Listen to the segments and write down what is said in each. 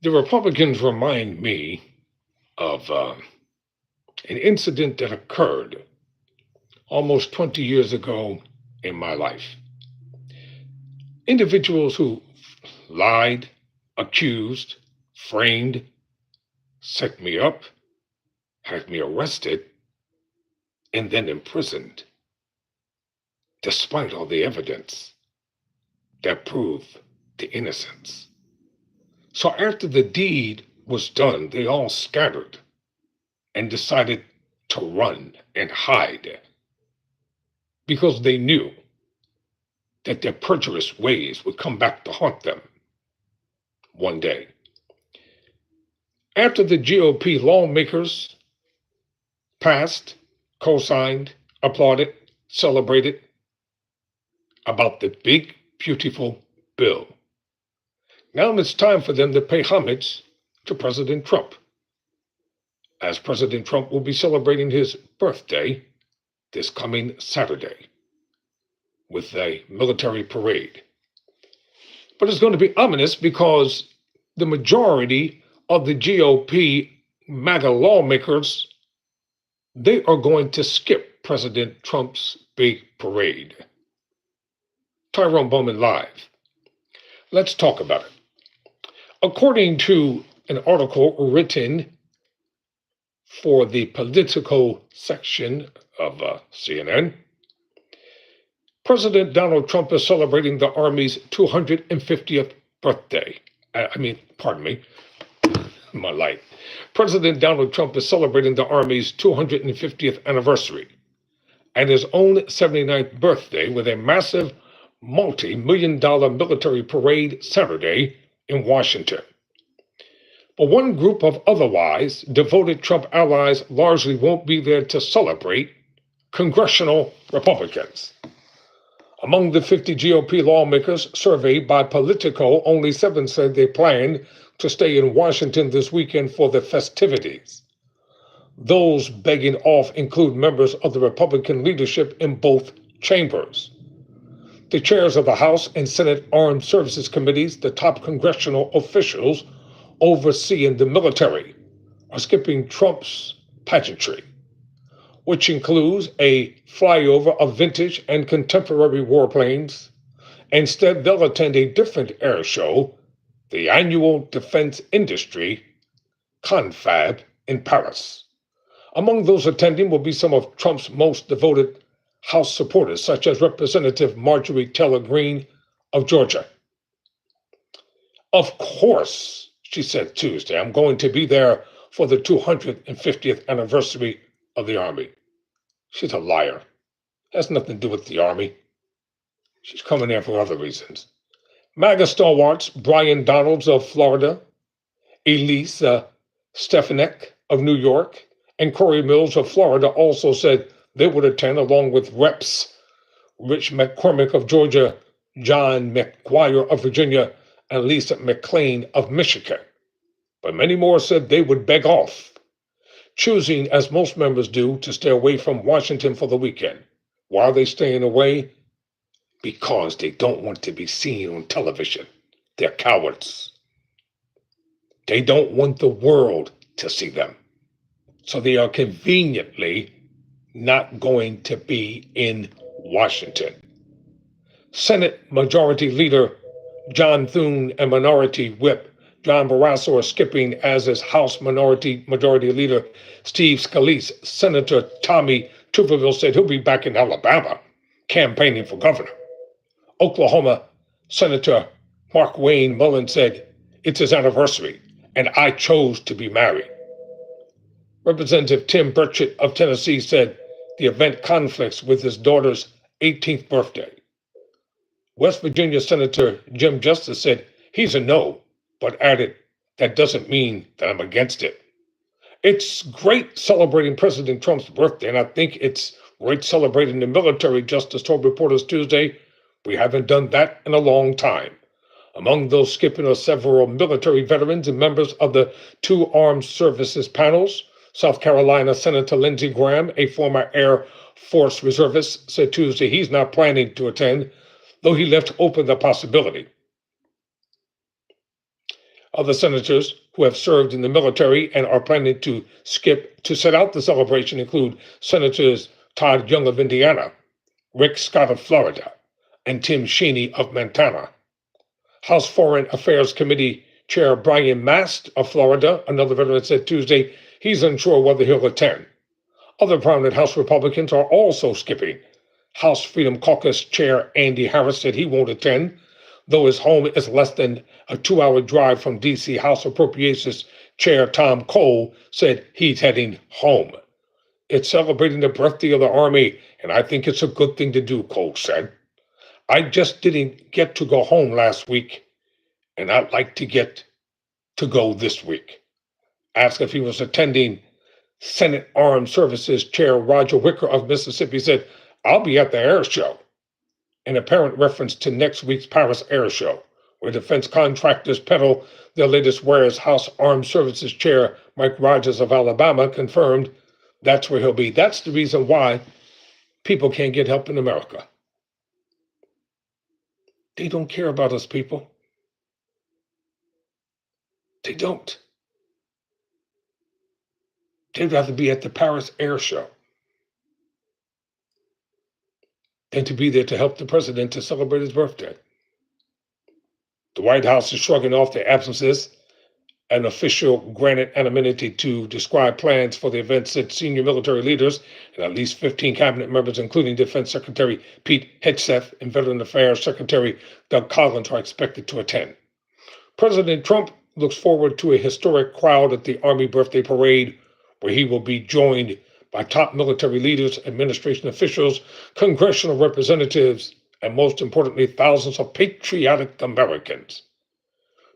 The Republicans remind me of an incident that occurred almost 20 years ago in my life. Individuals who lied, accused, framed, set me up, had me arrested, and then imprisoned, despite all the evidence that proved the innocence. So after the deed was done, they all scattered and decided to run and hide because they knew that their perjurious ways would come back to haunt them one day. After the GOP lawmakers passed, co-signed, applauded, celebrated about the big, beautiful bill, now it's time for them to pay homage to President Trump, as President Trump will be celebrating his birthday this coming Saturday with a military parade. But it's going to be ominous because the majority of the GOP MAGA lawmakers, they are going to skip President Trump's big parade. Tyrone Bowman Live. Let's talk about it. According to an article written for the Politico section of CNN, President Donald Trump is celebrating the Army's 250th birthday. My life. President Donald Trump is celebrating the Army's 250th anniversary and his own 79th birthday with a massive multi-million-dollar military parade Saturday in Washington. But one group of otherwise devoted Trump allies largely won't be there to celebrate: congressional Republicans. Among the 50 GOP lawmakers surveyed by Politico, only 7 said they plan to stay in Washington this weekend for the festivities. Those begging off include members of the Republican leadership in both chambers. The chairs of the House and Senate Armed Services Committees, the top congressional officials overseeing the military, are skipping Trump's pageantry, which includes a flyover of vintage and contemporary warplanes. Instead, they'll attend a different air show, the annual Defense Industry Confab in Paris. Among those attending will be some of Trump's most devoted House supporters, such as Representative Marjorie Taylor Greene of Georgia. Of course, she said Tuesday, I'm going to be there for the 250th anniversary of the Army. She's a liar. Has nothing to do with the Army. She's coming there for other reasons. MAGA stalwarts Brian Donalds of Florida, Elise Stefanik of New York, and Corey Mills of Florida also said they would attend, along with Reps Rich McCormick of Georgia, John McGuire of Virginia, and Lisa McClain of Michigan. But many more said they would beg off, choosing, as most members do, to stay away from Washington for the weekend. Why are they staying away? Because they don't want to be seen on television. They're cowards. They don't want the world to see them. So they are conveniently not going to be in Washington. Senate Majority Leader John Thune and Minority Whip John Barrasso are skipping, as is House Majority Leader Steve Scalise. Senator Tommy Tuberville said he'll be back in Alabama campaigning for governor. Oklahoma Senator Mark Wayne Mullen said it's his anniversary and I chose to be married. Representative Tim Burchett of Tennessee said the event conflicts with his daughter's 18th birthday. West Virginia Senator Jim Justice said he's a no, but added, that doesn't mean that I'm against it. It's great celebrating President Trump's birthday, and I think it's great celebrating the military, Justice told reporters Tuesday. We haven't done that in a long time. Among those skipping are several military veterans and members of the 2 armed services panels. South Carolina Senator Lindsey Graham, a former Air Force reservist, said Tuesday he's not planning to attend, though he left open the possibility. Other senators who have served in the military and are planning to sit out the celebration include Senators Todd Young of Indiana, Rick Scott of Florida, and Tim Sheeny of Montana. House Foreign Affairs Committee Chair Brian Mast of Florida, another veteran, said Tuesday he's unsure whether he'll attend. Other prominent House Republicans are also skipping. House Freedom Caucus Chair Andy Harris said he won't attend, though his home is less than a 2-hour drive from D.C. House Appropriations Chair Tom Cole said he's heading home. It's celebrating the birthday of the Army, and I think it's a good thing to do, Cole said. I just didn't get to go home last week, and I'd like to get to go this week. Asked if he was attending, Senate Armed Services Chair Roger Wicker of Mississippi said, I'll be at the air show, in apparent reference to next week's Paris Air Show, where defense contractors peddle their latest wares. House Armed Services Chair Mike Rogers of Alabama confirmed that's where he'll be. That's the reason why people can't get help in America. They don't care about us, people. They don't. They'd rather be at the Paris Air Show than to be there to help the president to celebrate his birthday. The White House is shrugging off the absences. An official granted anonymity to describe plans for the event, said senior military leaders and at least 15 cabinet members, including Defense Secretary Pete Hegseth and Veteran Affairs Secretary Doug Collins, are expected to attend. President Trump looks forward to a historic crowd at the Army birthday parade, where he will be joined by top military leaders, administration officials, congressional representatives, and most importantly, thousands of patriotic Americans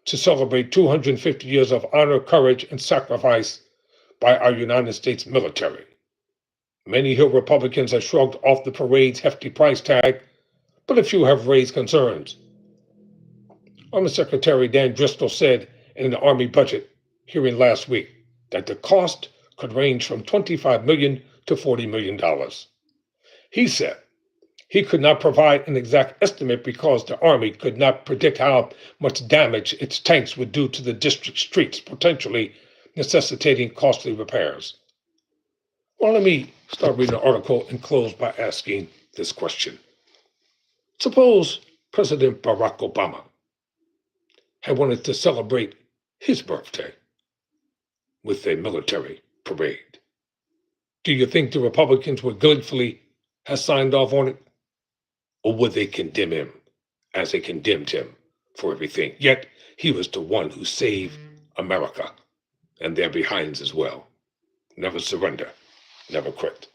to celebrate 250 years of honor, courage, and sacrifice by our United States military. Many Hill Republicans have shrugged off the parade's hefty price tag, but a few have raised concerns. Army Secretary Dan Driscoll said in the Army budget hearing last week that the cost could range from $25 million to $40 million. He said he could not provide an exact estimate because the Army could not predict how much damage its tanks would do to the district streets, potentially necessitating costly repairs. Well, let me start reading the article and close by asking this question. Suppose President Barack Obama had wanted to celebrate his birthday with a military parade. Do you think the Republicans would gleefully have signed off on it? Or would they condemn him as they condemned him for everything? Yet he was the one who saved America and their behinds as well. Never surrender, never quit.